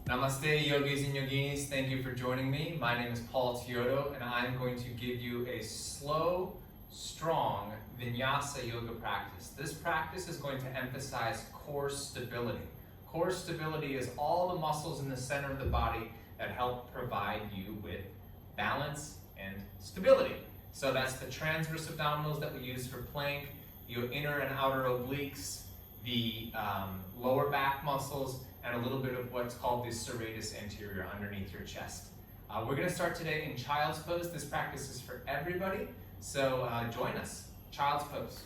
Namaste, yogis and yoginis. Thank you for joining me. My name is Paul Teodo, and I'm going to give you a slow, strong Vinyasa yoga practice. This practice is going to emphasize core stability. Core stability is all the muscles in the center of the body that help provide you with balance and stability. So that's the transverse abdominals that we use for plank, your inner and outer obliques, the lower back muscles, and a little bit of what's called the serratus anterior underneath your chest. We're going to start today in child's pose. This practice is for everybody, so join us. Child's pose.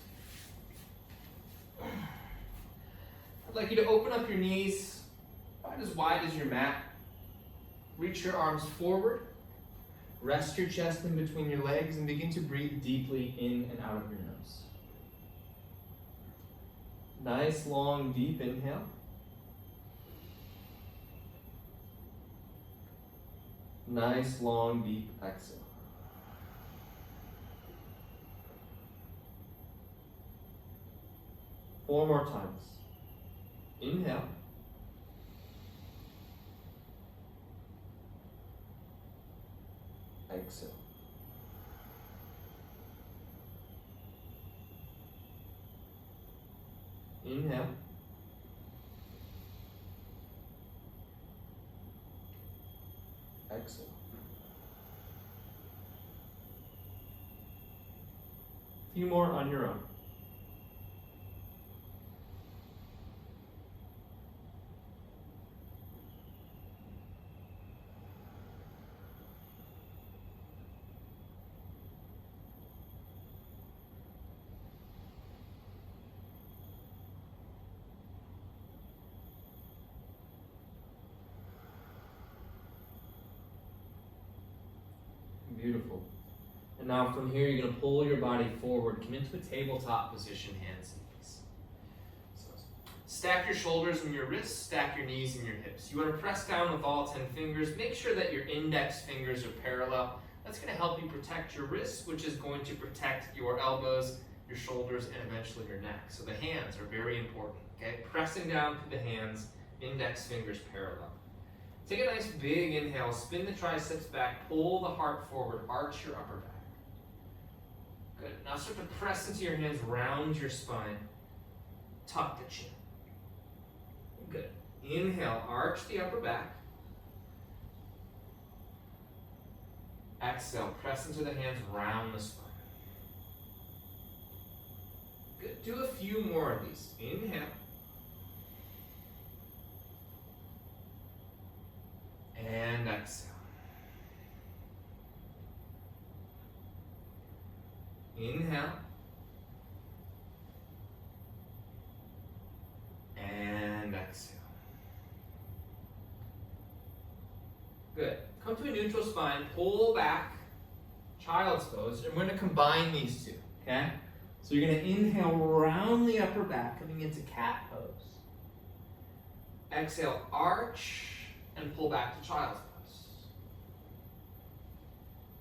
I'd like you to open up your knees about as wide as your mat. Reach your arms forward. Rest your chest in between your legs and begin to breathe deeply in and out of your nose. Nice, long, deep inhale. Nice, long, deep exhale. Four more times. Inhale. Exhale. Inhale. Exhale. A few more on your own. Beautiful. And now from here, you're going to pull your body forward. Come into a tabletop position, hands and knees. So stack your shoulders and your wrists, stack your knees and your hips. You want to press down with all 10 fingers. Make sure that your index fingers are parallel. That's going to help you protect your wrists, which is going to protect your elbows, your shoulders, and eventually your neck. So the hands are very important. Okay, pressing down through the hands, index fingers parallel. Take a nice big inhale, spin the triceps back, pull the heart forward, arch your upper back. Good. Now start to press into your hands, round your spine, tuck the chin. Good. Inhale, arch the upper back. Exhale, press into the hands, round the spine. Good. Do a few more of these. Inhale. And exhale. Inhale. And exhale. Good. Come to a neutral spine, pull back, child's pose, and we're going to combine these two, okay? So you're going to inhale, round the upper back, coming into cat pose. Exhale, arch, and pull back to child's pose.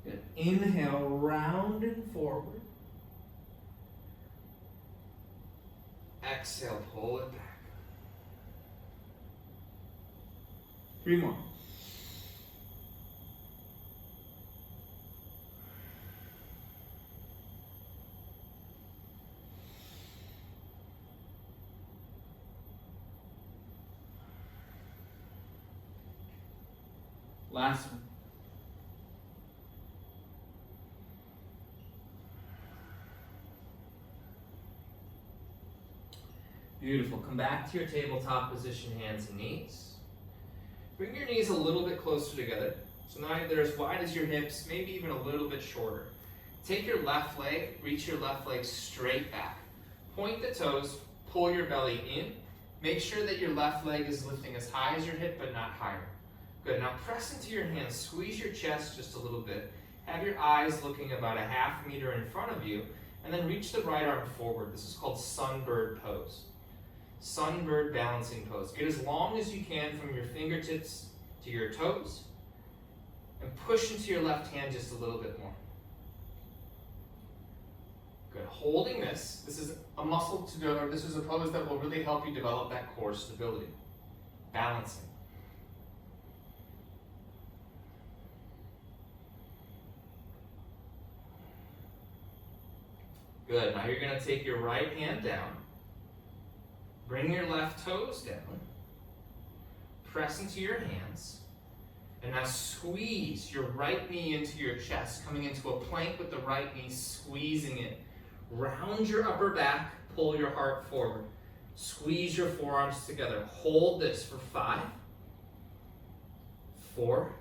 Good. Inhale, round and forward. Exhale, pull it back. 3 more. Last one. Beautiful. Come back to your tabletop position, hands and knees. Bring your knees a little bit closer together. So now they're as wide as your hips, maybe even a little bit shorter. Take your left leg, reach your left leg straight back. Point the toes, pull your belly in. Make sure that your left leg is lifting as high as your hip, but not higher. Good. Now press into your hands. Squeeze your chest just a little bit. Have your eyes looking about a ½ meter in front of you, and then reach the right arm forward. This is called Sunbird pose. Sunbird balancing pose. Get as long as you can from your fingertips to your toes, and push into your left hand just a little bit more. Good. Holding this is a muscle to do, or this is a pose that will really help you develop that core stability. Balancing. Good. Now you're going to take your right hand down. Bring your left toes down. Press into your hands. And now squeeze your right knee into your chest, coming into a plank with the right knee, squeezing it. Round your upper back, pull your heart forward. Squeeze your forearms together. Hold this for 5, 4,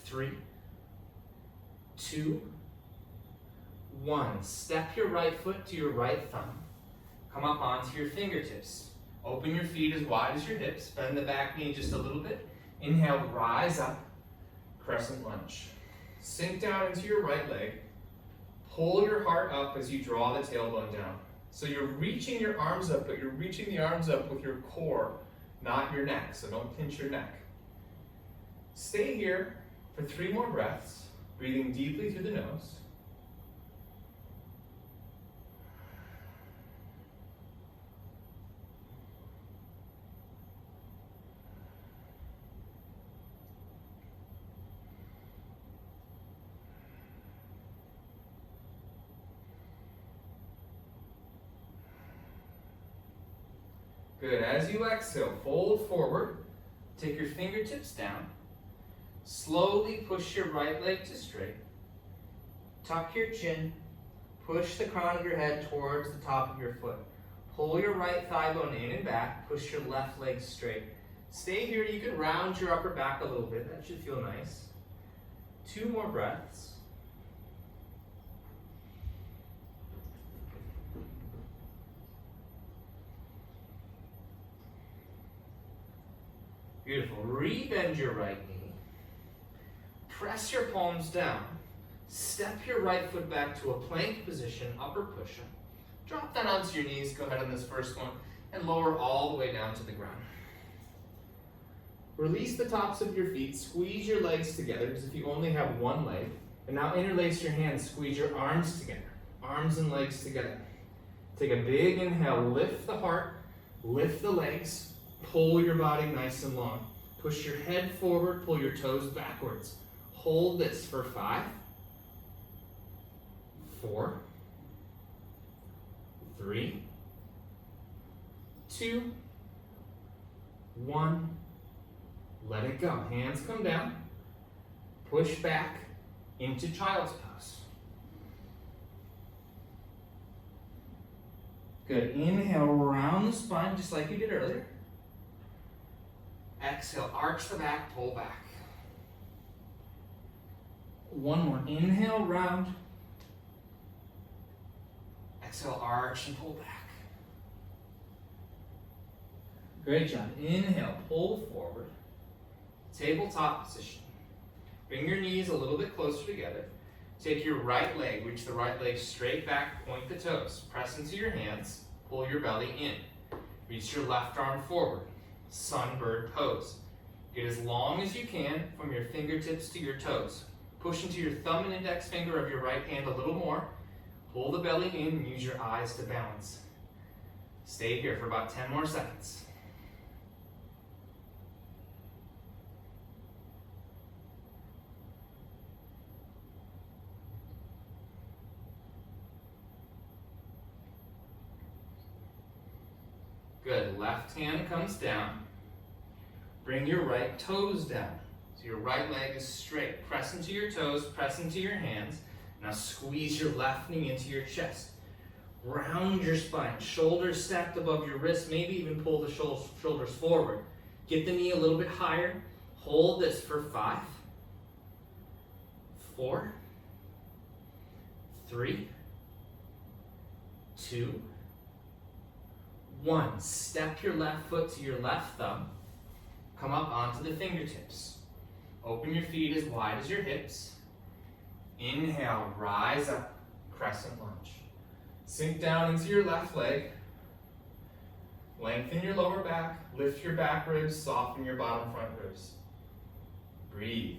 3, 2, 1. Step your right foot to your right thumb. Come up onto your fingertips. Open your feet as wide as your hips. Bend the back knee just a little bit. Inhale, rise up, crescent lunge. Sink down into your right leg. Pull your heart up as you draw the tailbone down. So you're reaching your arms up, but you're reaching the arms up with your core, not your neck. So don't pinch your neck. Stay here for 3 more breaths, breathing deeply through the nose. Good. As you exhale, fold forward. Take your fingertips down. Slowly push your right leg to straight. Tuck your chin. Push the crown of your head towards the top of your foot. Pull your right thigh bone in and back. Push your left leg straight. Stay here. You can round your upper back a little bit. That should feel nice. 2 more breaths. Beautiful. Rebend your right knee. Press your palms down. Step your right foot back to a plank position, upper push-up. Drop down onto your knees. Go ahead on this first one and lower all the way down to the ground. Release the tops of your feet. Squeeze your legs together as if you only have one leg. And now interlace your hands. Squeeze your arms together. Arms and legs together. Take a big inhale. Lift the heart. Lift the legs. Pull your body nice and long. Push your head forward, pull your toes backwards. Hold this for 5, 4, 3, 2, 1. Let it go. Hands come down. Push back into child's pose. Good. Inhale, round the spine just like you did earlier. Exhale, arch the back, pull back. 1 more. Inhale, round. Exhale, arch and pull back. Great job. Inhale, pull forward. Tabletop position. Bring your knees a little bit closer together. Take your right leg, reach the right leg straight back, point the toes. Press into your hands, pull your belly in. Reach your left arm forward. Sunbird pose. Get as long as you can from your fingertips to your toes. Push into your thumb and index finger of your right hand a little more. Pull the belly in and use your eyes to balance. Stay here for about 10 more seconds. Good. Left hand comes down. Bring your right toes down. So your right leg is straight. Press into your toes, press into your hands. Now squeeze your left knee into your chest. Round your spine. Shoulders stacked above your wrists. Maybe even pull the shoulders forward. Get the knee a little bit higher. Hold this for 5, 4, 3, 2, 1. Step your left foot to your left thumb. Come up onto the fingertips. Open your feet as wide as your hips. Inhale, rise up, crescent lunge. Sink down into your left leg. Lengthen your lower back, lift your back ribs, soften your bottom front ribs. Breathe.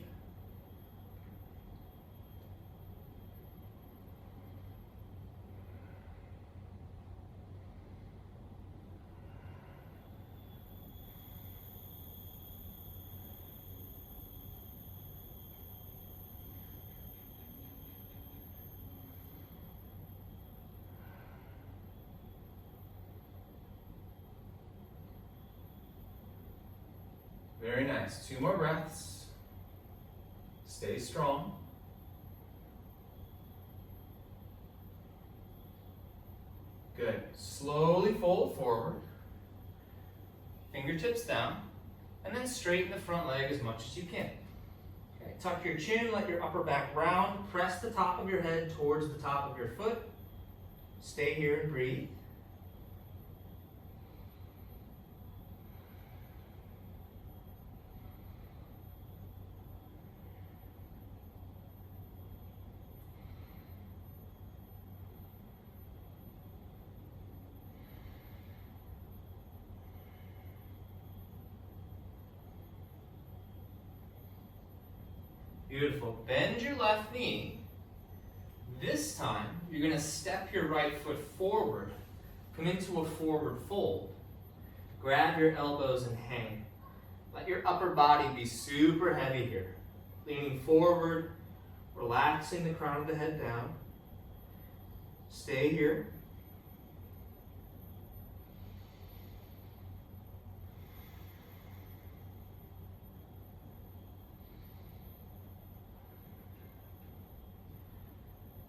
Very nice. 2 more breaths. Stay strong. Good. Slowly fold forward. Fingertips down. And then straighten the front leg as much as you can. Okay. Tuck your chin, let your upper back round. Press the top of your head towards the top of your foot. Stay here and breathe. Beautiful. Bend your left knee. This time, you're going to step your right foot forward. Come into a forward fold. Grab your elbows and hang. Let your upper body be super heavy here. Leaning forward, relaxing the crown of the head down. Stay here.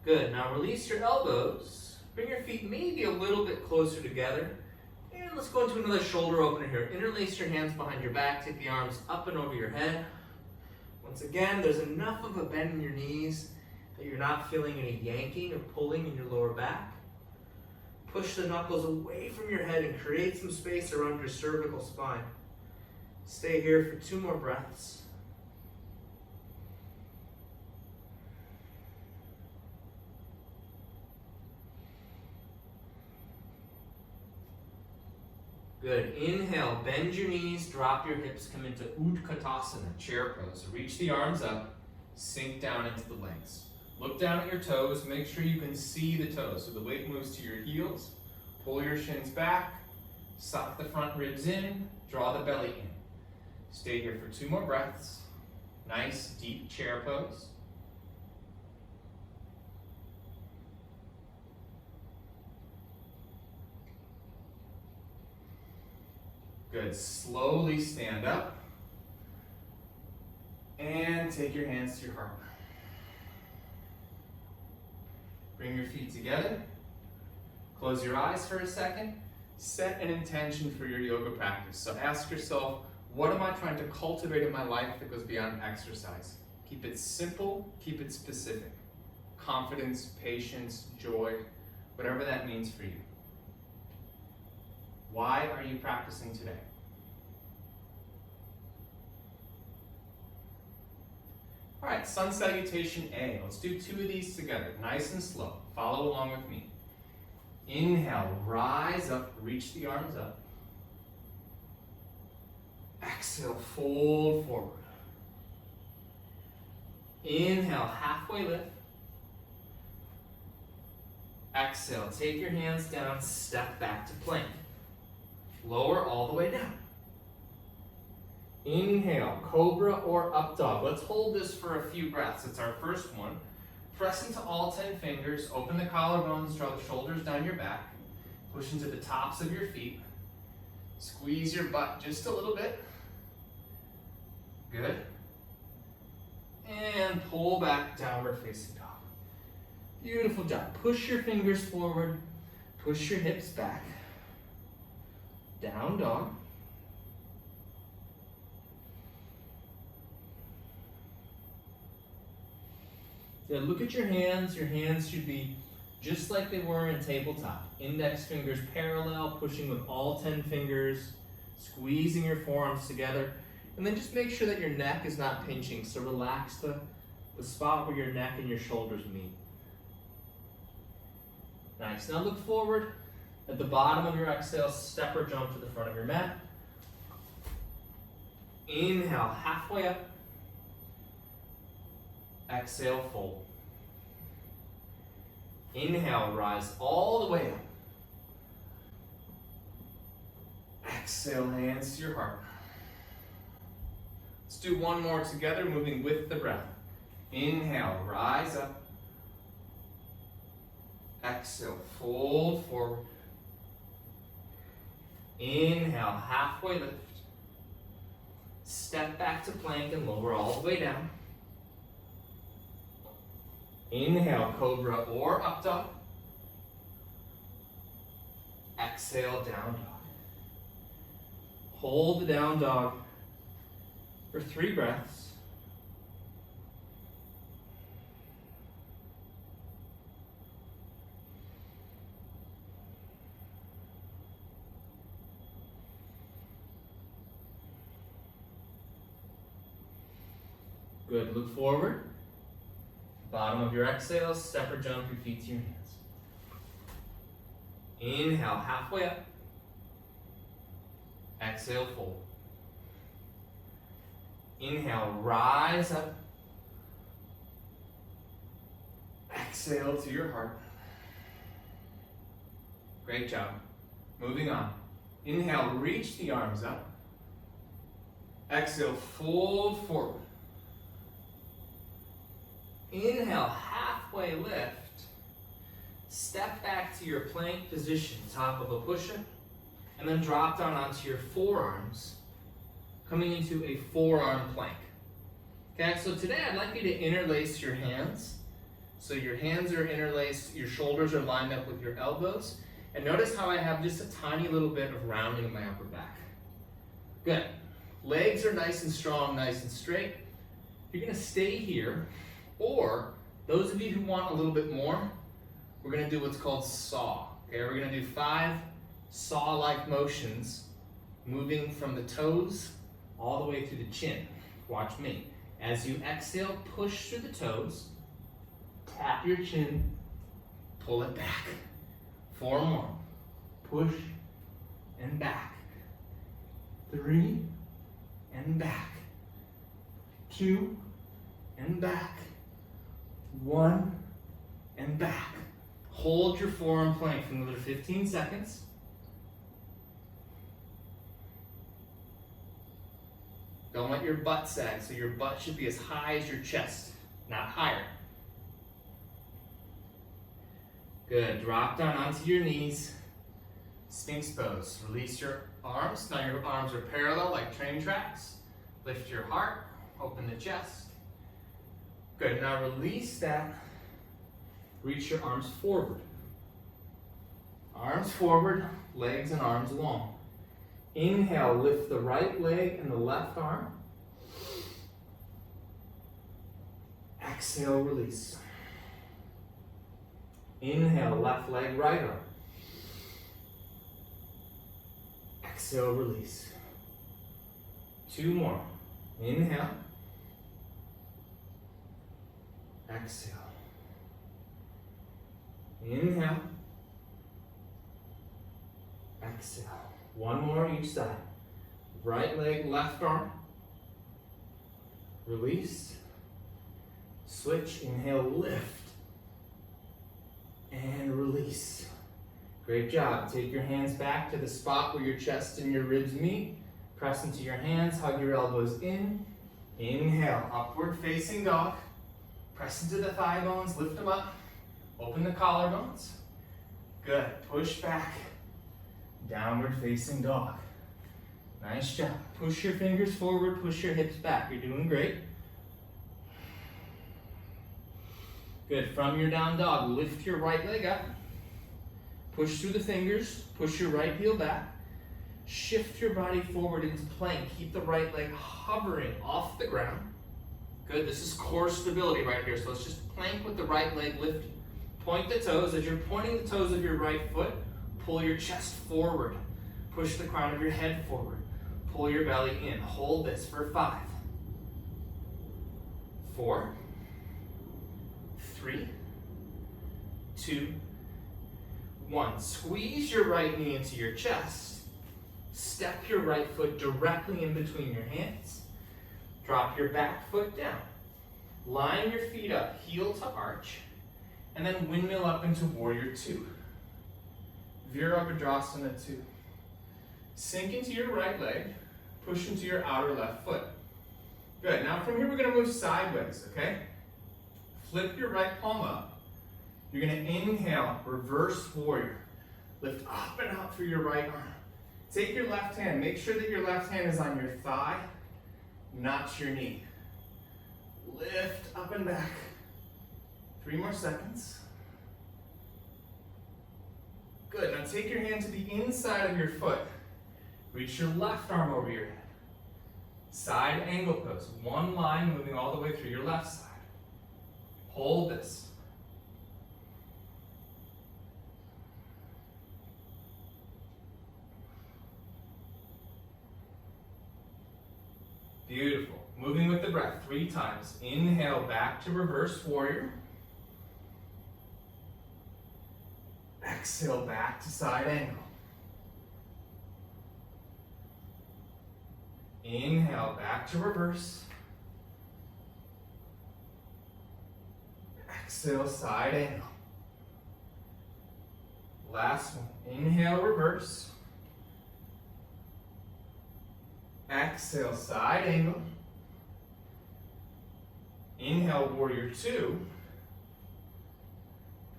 Good. Now release your elbows. Bring your feet maybe a little bit closer together. And let's go into another shoulder opener here. Interlace your hands behind your back. Take the arms up and over your head. Once again, there's enough of a bend in your knees that you're not feeling any yanking or pulling in your lower back. Push the knuckles away from your head and create some space around your cervical spine. Stay here for 2 more breaths. Good. Inhale, bend your knees, drop your hips, come into Utkatasana, chair pose. Reach the arms up, sink down into the legs. Look down at your toes, make sure you can see the toes. So the weight moves to your heels, pull your shins back, suck the front ribs in, draw the belly in. Stay here for 2 more breaths. Nice, deep chair pose. Good. Slowly stand up and take your hands to your heart. Bring your feet together. Close your eyes for a second. Set an intention for your yoga practice. So ask yourself, what am I trying to cultivate in my life that goes beyond exercise? Keep it simple, keep it specific. Confidence, patience, joy, whatever that means for you. Why are you practicing today? All right, sun salutation A. Let's do 2 of these together, nice and slow. Follow along with me. Inhale, rise up, reach the arms up. Exhale, fold forward. Inhale, halfway lift. Exhale, take your hands down, step back to plank. Lower all the way down. Inhale, cobra or up dog. Let's hold this for a few breaths. It's our first one. Press into all 10 fingers. Open the collarbones, draw the shoulders down your back. Push into the tops of your feet. Squeeze your butt just a little bit. Good. And pull back, downward facing dog. Beautiful job. Push your fingers forward. Push your hips back. Down dog. Good. Look at your hands. Your hands should be just like they were in tabletop. Index fingers parallel, pushing with all 10 fingers, squeezing your forearms together. And then just make sure that your neck is not pinching. So relax the spot where your neck and your shoulders meet. Nice. Now look forward. At the bottom of your exhale, step or jump to the front of your mat. Inhale, halfway up. Exhale, fold. Inhale, rise all the way up. Exhale, hands to your heart. Let's do one more together, moving with the breath. Inhale, rise up. Exhale, fold forward. Inhale, halfway lift. Step back to plank and lower all the way down. Inhale, cobra or up dog. Exhale, down dog. Hold the down dog for 3 breaths. Good, look forward. Bottom of your exhale, step or jump your feet to your hands. Inhale, halfway up. Exhale, fold. Inhale, rise up. Exhale to your heart. Great job. Moving on. Inhale, reach the arms up. Exhale, fold forward. Inhale, halfway lift. Step back to your plank position, top of a push-up, and then drop down onto your forearms, coming into a forearm plank. Okay, so today I'd like you to interlace your hands. So your hands are interlaced, your shoulders are lined up with your elbows, and notice how I have just a tiny little bit of rounding in my upper back. Good. Legs are nice and strong, nice and straight. You're gonna stay here. Or, those of you who want a little bit more, we're gonna do what's called saw. Okay, we're gonna do 5 saw-like motions, moving from the toes all the way to the chin. Watch me. As you exhale, push through the toes, tap your chin, pull it back. 4 more. Push and back. 3 and back. 2 and back. 1 and back. Hold your forearm plank for another 15 seconds. Don't let your butt sag, so your butt should be as high as your chest, not higher. Good, drop down onto your knees. Sphinx pose. Release your arms. Now your arms are parallel like train tracks. Lift your heart, open the chest. Good, now release that. Reach your arms forward. Arms forward, legs and arms long. Inhale, lift the right leg and the left arm. Exhale, release. Inhale, left leg, right arm. Exhale, release. 2 more. Inhale. Exhale. Inhale. Exhale. 1 more each side. Right leg, left arm. Release. Switch. Inhale, lift. And release. Great job. Take your hands back to the spot where your chest and your ribs meet. Press into your hands, hug your elbows in. Inhale, upward facing dog. Press into the thigh bones, lift them up. Open the collarbones. Good. Push back. Downward facing dog. Nice job. Push your fingers forward, push your hips back. You're doing great. Good. From your down dog, lift your right leg up. Push through the fingers, push your right heel back. Shift your body forward into plank. Keep the right leg hovering off the ground. Good, this is core stability right here. So let's just plank with the right leg lifted. Point the toes. As you're pointing the toes of your right foot, pull your chest forward. Push the crown of your head forward. Pull your belly in. Hold this for 5, 4, 3, 2, 1. Squeeze your right knee into your chest. Step your right foot directly in between your hands. Drop your back foot down. Line your feet up, heel to arch, and then windmill up into Warrior 2. Virabhadrasana 2. Sink into your right leg, push into your outer left foot. Good, now from here we're gonna move sideways, okay? Flip your right palm up. You're gonna inhale, reverse warrior. Lift up and out through your right arm. Take your left hand, make sure that your left hand is on your thigh. notch your knee. Lift up and back. 3 more seconds. Good, now take your hand to the inside of your foot. Reach your left arm over your head. Side angle pose, one line moving all the way through your left side. Hold this. Beautiful. Moving with the breath 3 times. Inhale back to reverse warrior. Exhale back to side angle. Inhale back to reverse. Exhale side angle. Last one. Inhale reverse. Exhale side angle. Inhale warrior 2.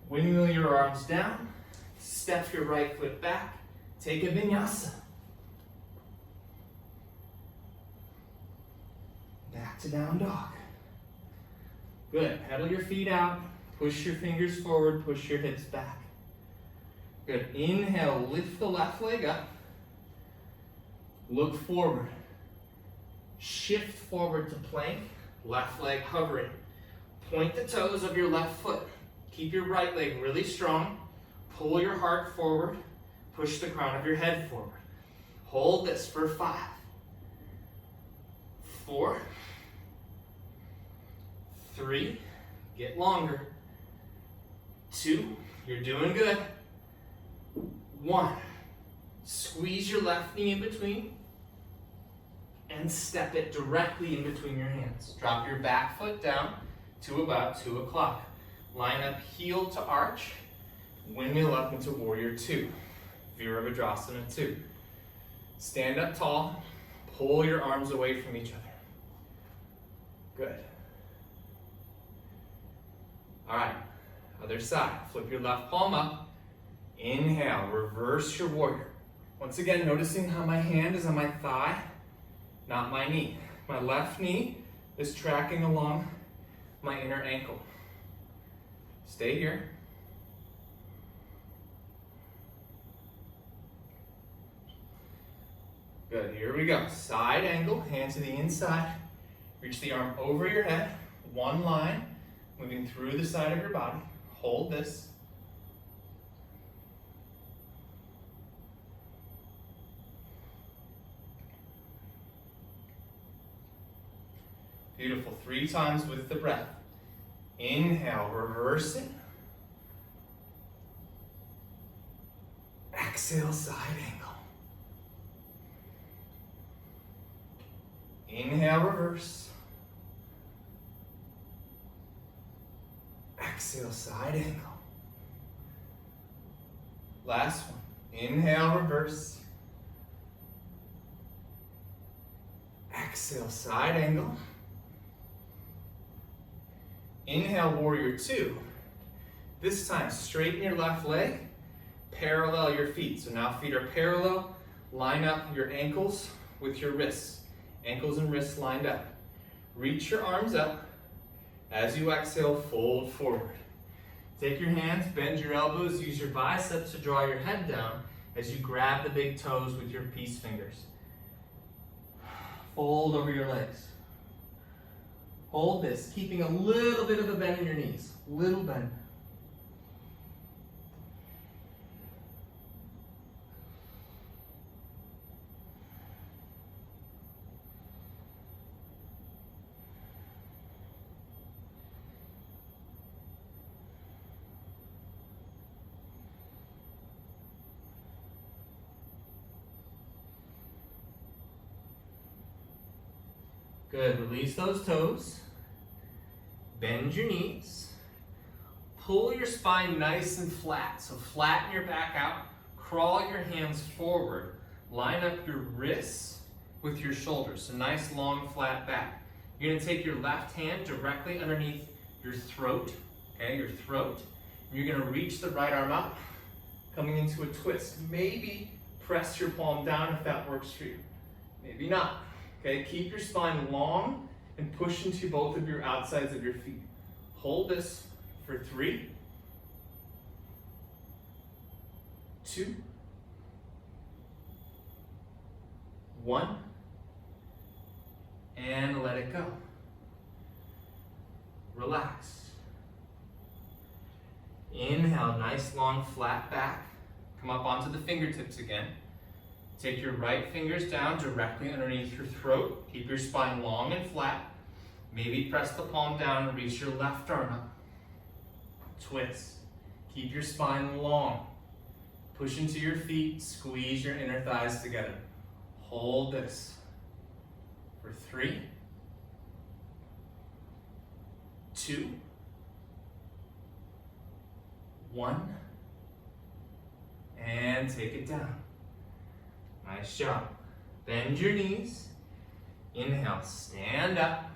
Windmill your arms down. Step your right foot back. Take a vinyasa. Back to down dog. Good. Pedal your feet out. Push your fingers forward. Push your hips back. Good. Inhale, lift the left leg up. Look forward. Shift forward to plank. Left leg hovering. Point the toes of your left foot. Keep your right leg really strong. Pull your heart forward. Push the crown of your head forward. Hold this for 5, 4, 3, get longer. 2, you're doing good. 1, squeeze your left knee in between and step it directly in between your hands. Drop your back foot down to about 2 o'clock. Line up heel to arch, windmill up into warrior 2, Virabhadrasana 2. Stand up tall, pull your arms away from each other. Good. All right, other side. Flip your left palm up. Inhale, reverse your warrior. Once again, noticing how my hand is on my thigh, not my knee. My left knee is tracking along my inner ankle. Stay here. Good, here we go. Side angle, hand to the inside. Reach the arm over your head, one line, moving through the side of your body. Hold this. Beautiful, 3 times with the breath. Inhale, reverse it. Exhale, side angle. Inhale, reverse. Exhale, side angle. Last one. Inhale, reverse. Exhale, side angle. Inhale, warrior 2. This time, straighten your left leg, parallel your feet. So now feet are parallel. Line up your ankles with your wrists. Ankles and wrists lined up. Reach your arms up. As you exhale, fold forward. Take your hands, bend your elbows, use your biceps to draw your head down as you grab the big toes with your peace fingers. Fold over your legs. Hold this, keeping a little bit of a bend in your knees. Little bend. Good, release those toes. Bend your knees. Pull your spine nice and flat. So flatten your back out. Crawl your hands forward. Line up your wrists with your shoulders. So nice, long, flat back. You're gonna take your left hand directly underneath your throat, okay, your throat. You're gonna reach the right arm up, coming into a twist. Maybe press your palm down if that works for you. Maybe not. Okay, keep your spine long and push into both of your outsides of your feet. Hold this for 3, 2, 1, and let it go. Relax. Inhale, nice long flat back. Come up onto the fingertips again. Take your right fingers down directly underneath your throat. Keep your spine long and flat. Maybe press the palm down and reach your left arm up. Twist. Keep your spine long. Push into your feet. Squeeze your inner thighs together. Hold this for 3, 2, 1, and take it down. Nice job. Bend your knees. Inhale, stand up.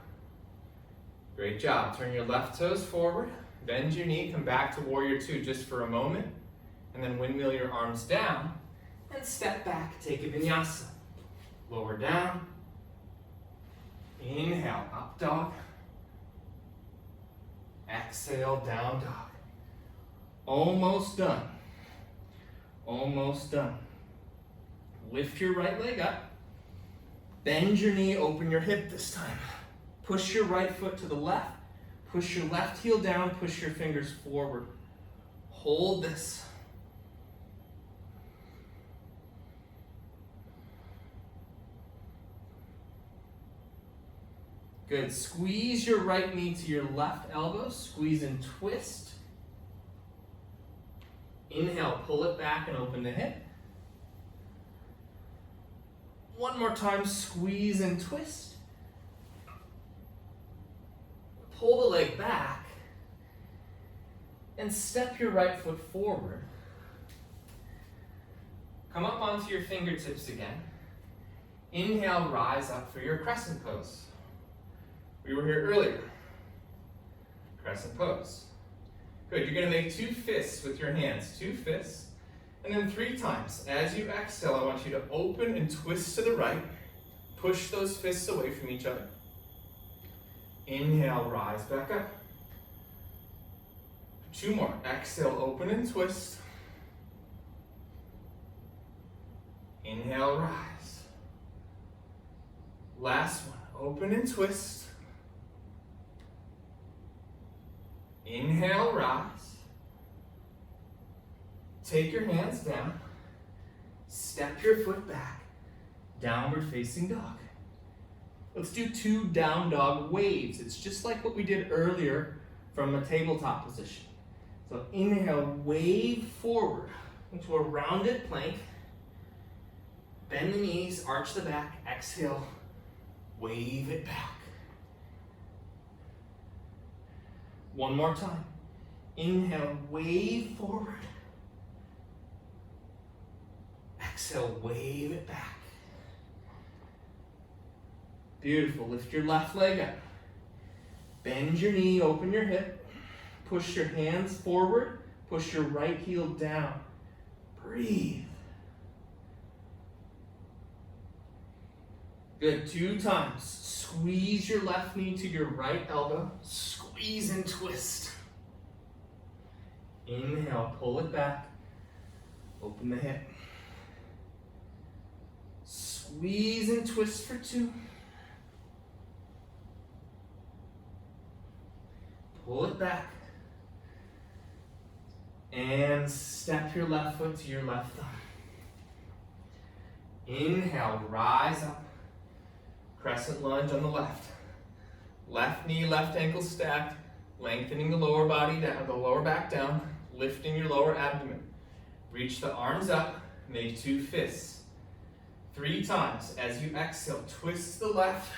Great job. Turn your left toes forward. Bend your knee, come back to warrior 2 just for a moment. And then windmill your arms down and step back. Take a vinyasa. Lower down. Inhale, up dog. Exhale, down dog. Almost done. Almost done. Lift your right leg up. Bend your knee, open your hip this time. Push your right foot to the left. Push your left heel down, push your fingers forward. Hold this. Good. Squeeze your right knee to your left elbow. Squeeze and twist. Inhale, pull it back and open the hip. One more time, squeeze and twist. Pull the leg back and step your right foot forward. Come up onto your fingertips again. Inhale, rise up for your crescent pose. We were here earlier. Crescent pose. Good, you're gonna make 2 fists with your hands, 2 fists, and then 3 times. As you exhale, I want you to open and twist to the right. Push those fists away from each other. Inhale, rise back up. 2 more. Exhale, open and twist. Inhale, rise. Last one. Open and twist. Inhale, rise. Take your hands down. Step your foot back. Downward facing dog. Let's do 2 down dog waves. It's just like what we did earlier from a tabletop position. So inhale, wave forward into a rounded plank. Bend the knees, arch the back. Exhale, wave it back. One more time. Inhale, wave forward. Exhale, wave it back. Beautiful. Lift your left leg up. Bend your knee, open your hip. Push your hands forward. Push your right heel down. Breathe. Good. 2 times. Squeeze your left knee to your right elbow. Squeeze and twist. Inhale, pull it back. Open the hip. Squeeze and twist for 2. Pull it back. And step your left foot to your left thumb. Inhale, rise up. Crescent lunge on the left. Left knee, left ankle stacked, lengthening the lower body down, the lower back down, lifting your lower abdomen. Reach the arms up, make 2 fists. 3 times. As you exhale, twist the left,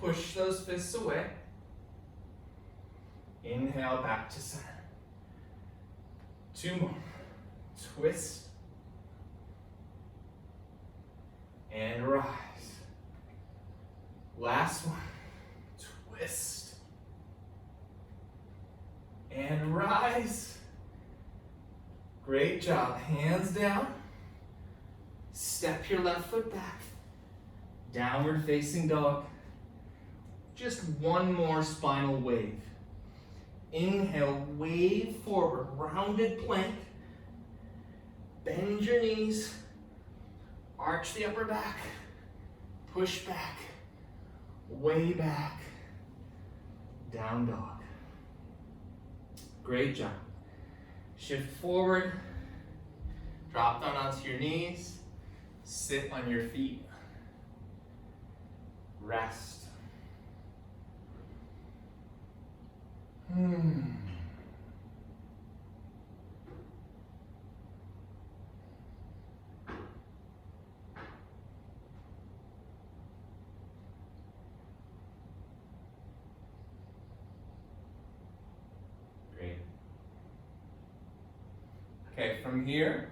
push those fists away. Inhale, back to center. 2 more. Twist. And rise. Last one. Twist. And rise. Great job. Hands down. Step your left foot back. Downward facing dog. Just one more spinal wave. Inhale, wave forward, rounded plank. Bend your knees, arch the upper back, push back, way back, down dog. Great job. Shift forward, drop down onto your knees, sit on your feet, rest. Great. Okay, from here,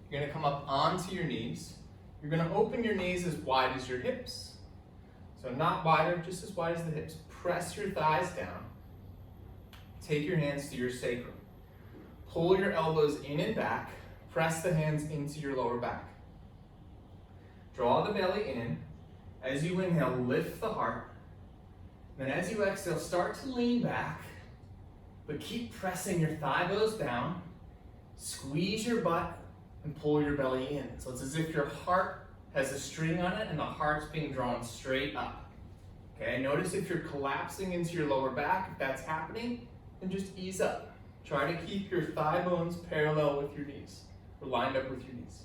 you're gonna come up onto your knees. You're gonna open your knees as wide as your hips. So not wider, just as wide as the hips. Press your thighs down. Take your hands to your sacrum. Pull your elbows in and back. Press the hands into your lower back. Draw the belly in. As you inhale, lift the heart. Then as you exhale, start to lean back, but keep pressing your thigh bones down. Squeeze your butt and pull your belly in. So it's as if your heart has a string on it and the heart's being drawn straight up. Okay, notice if you're collapsing into your lower back, if that's happening, then just ease up. Try to keep your thigh bones parallel with your knees, or lined up with your knees.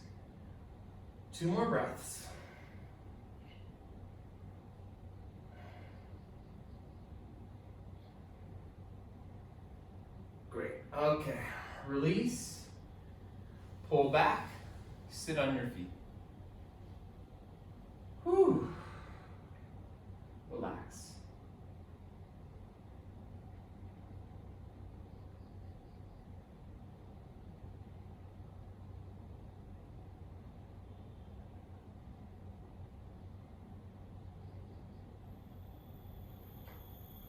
2 more breaths. Great, okay, release, pull back, sit on your feet. Whew. Relax.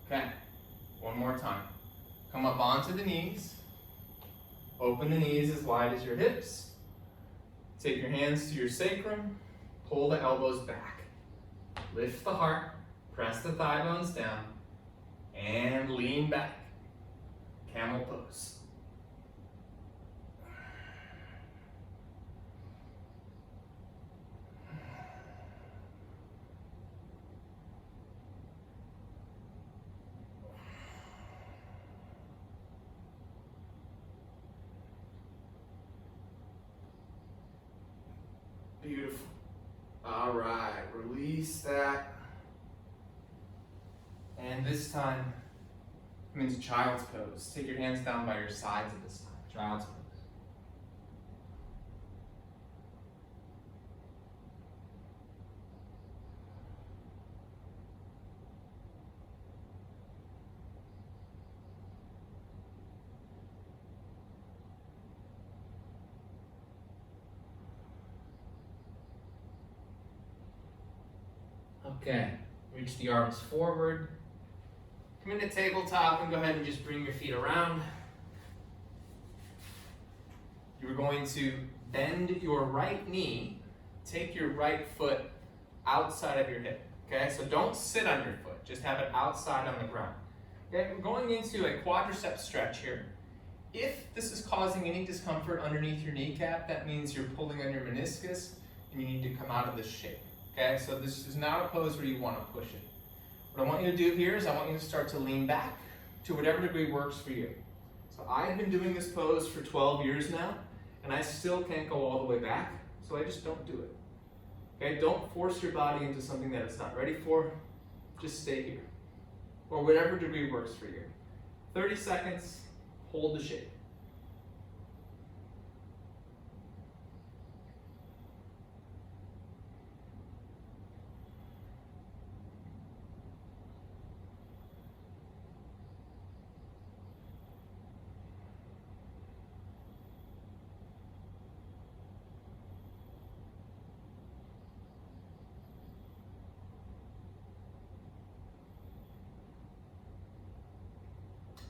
Okay, one more time. Come up onto the knees. Open the knees as wide as your hips. Take your hands to your sacrum. Pull the elbows back. Lift the heart. Press the thigh bones down. And lean back. Camel pose. Beautiful. All right, release that. And this time, come into child's pose. Take your hands down by your sides at this time. Child's pose. Okay, reach the arms forward. Come into tabletop and go ahead and just bring your feet around. You're going to bend your right knee, take your right foot outside of your hip. Okay, so don't sit on your foot, just have it outside on the ground. Okay, we're going into a quadricep stretch here. If this is causing any discomfort underneath your kneecap, that means you're pulling on your meniscus and you need to come out of this shape. Okay, so this is not a pose where you want to push it. What I want you to do here is I want you to start to lean back to whatever degree works for you. So I've been doing this pose for 12 years now, and I still can't go all the way back, so I just don't do it. Okay, don't force your body into something that it's not ready for. Just stay here, or whatever degree works for you. 30 seconds, hold the shape.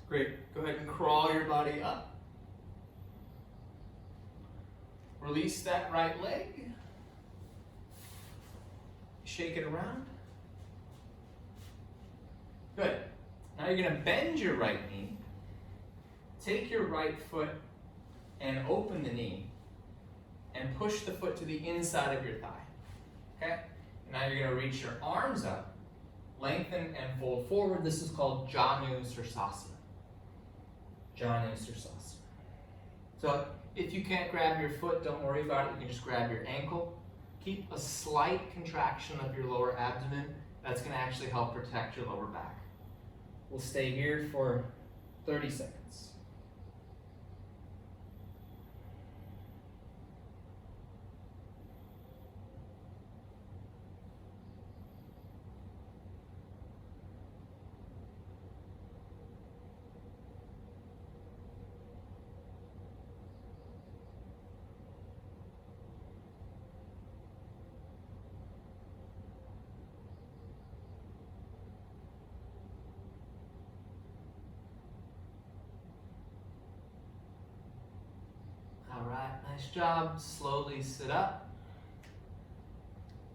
Great, go ahead and crawl your body up. Release that right leg. shake it around. Good. Now you're going to bend your right knee. Take your right foot and open the knee and push the foot to the inside of your thigh. Okay? Now you're going to reach your arms up, lengthen and fold forward. This is called Janu Sirsasana. Janu Sirsasana. So if you can't grab your foot, don't worry about it. You can just grab your ankle. Keep a slight contraction of your lower abdomen. That's going to actually help protect your lower back. We'll stay here for 30 seconds. All right, nice job. Slowly sit up.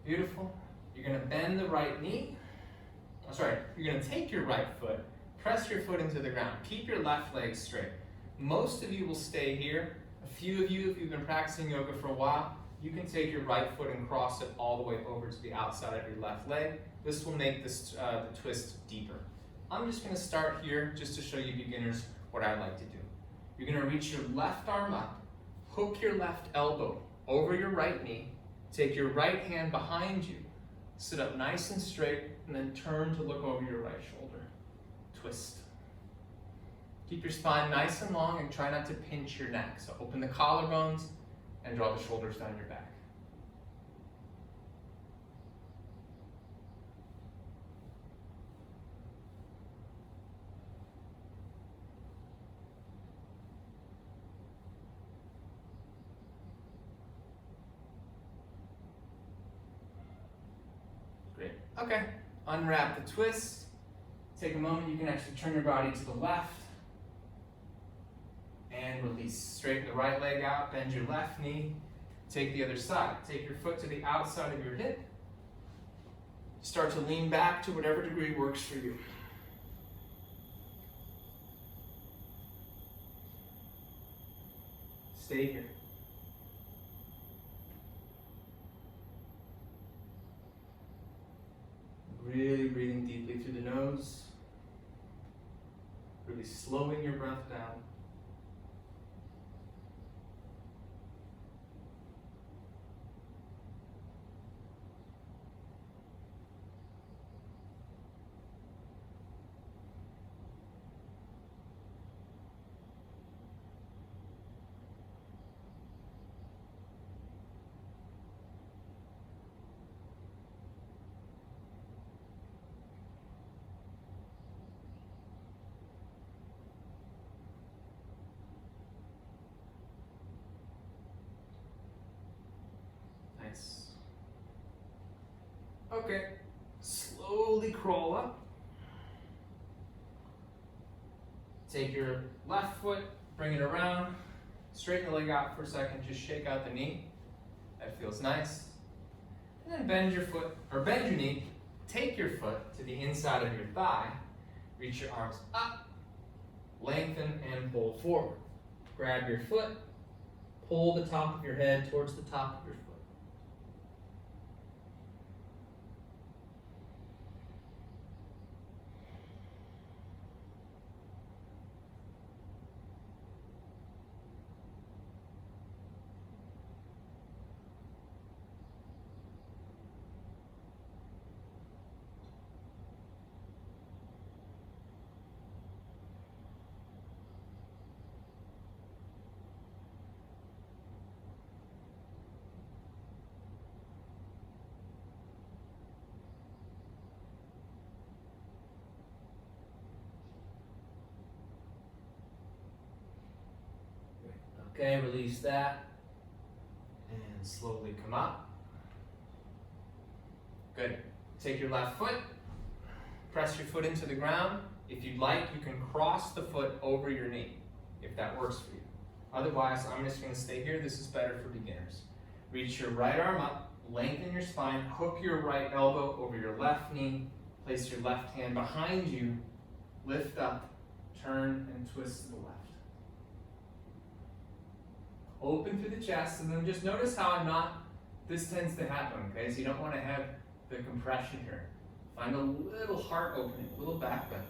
Beautiful. You're going to bend the right knee. Oh, sorry, you're going to take your right foot, press your foot into the ground. Keep your left leg straight. Most of you will stay here. A few of you, if you've been practicing yoga for a while, you can take your right foot and cross it all the way over to the outside of your left leg. This will make this the twist deeper. I'm just going to start here just to show you beginners what I like to do. You're going to reach your left arm up. Hook your left elbow over your right knee. Take your right hand behind you. Sit up nice and straight, and then turn to look over your right shoulder. Twist. Keep your spine nice and long and try not to pinch your neck. So open the collarbones and draw the shoulders down your back. Great. Okay, unwrap the twist. Take a moment, you can actually turn your body to the left and release. Straighten the right leg out, bend your left knee. Take the other side. Take your foot to the outside of your hip. Start to lean back to whatever degree works for you. Stay here. Really breathing deeply through the nose. Really slowing your breath down. Nice. Okay, slowly crawl up. Take your left foot, bring it around, straighten the leg out for a second, just shake out the knee. That feels nice. And then bend your foot, or bend your knee, take your foot to the inside of your thigh, reach your arms up, lengthen and pull forward. Grab your foot, pull the top of your head towards the top of your foot. Okay, release that. And slowly come up. Good. Take your left foot, press your foot into the ground. If you'd like, you can cross the foot over your knee, if that works for you. Otherwise, I'm just going to stay here. This is better for beginners. Reach your right arm up, Lengthen your spine, hook your right elbow over your left knee, place your left hand behind you, lift up, turn, and twist to the left. Open through the chest, and then just notice how I'm not, this tends to happen, okay? So you don't want to have the compression here. Find a little heart opening, a little back bend.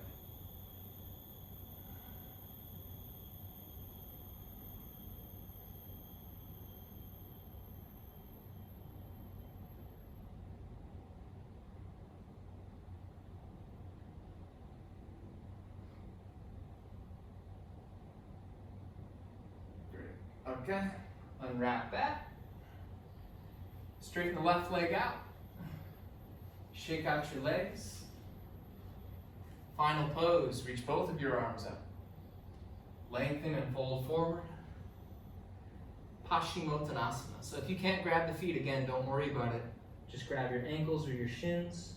Okay, unwrap that. Straighten the left leg out. Shake out your legs. Final pose, reach both of your arms up. Lengthen and fold forward. Paschimottanasana. So if you can't grab the feet, again, don't worry about it. Just grab your ankles or your shins.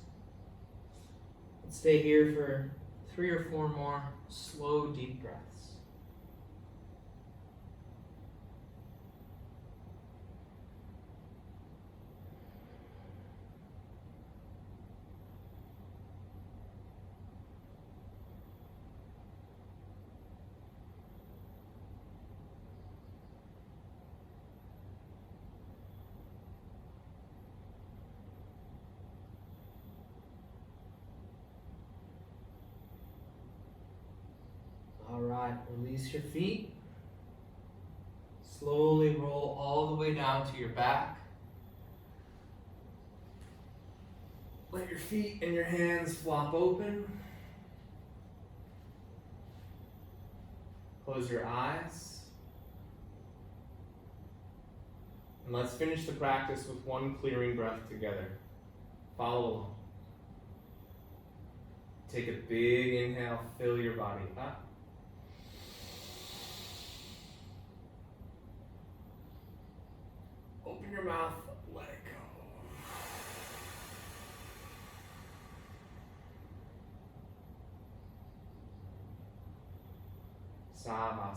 Let's stay here for 3 or 4 more slow, deep breaths. All right, release your feet. Slowly roll all the way down to your back. Let your feet and your hands flop open. Close your eyes. And let's finish the practice with one clearing breath together. Follow along. Take a big inhale, fill your body up. Open your mouth, let it go. Savasana.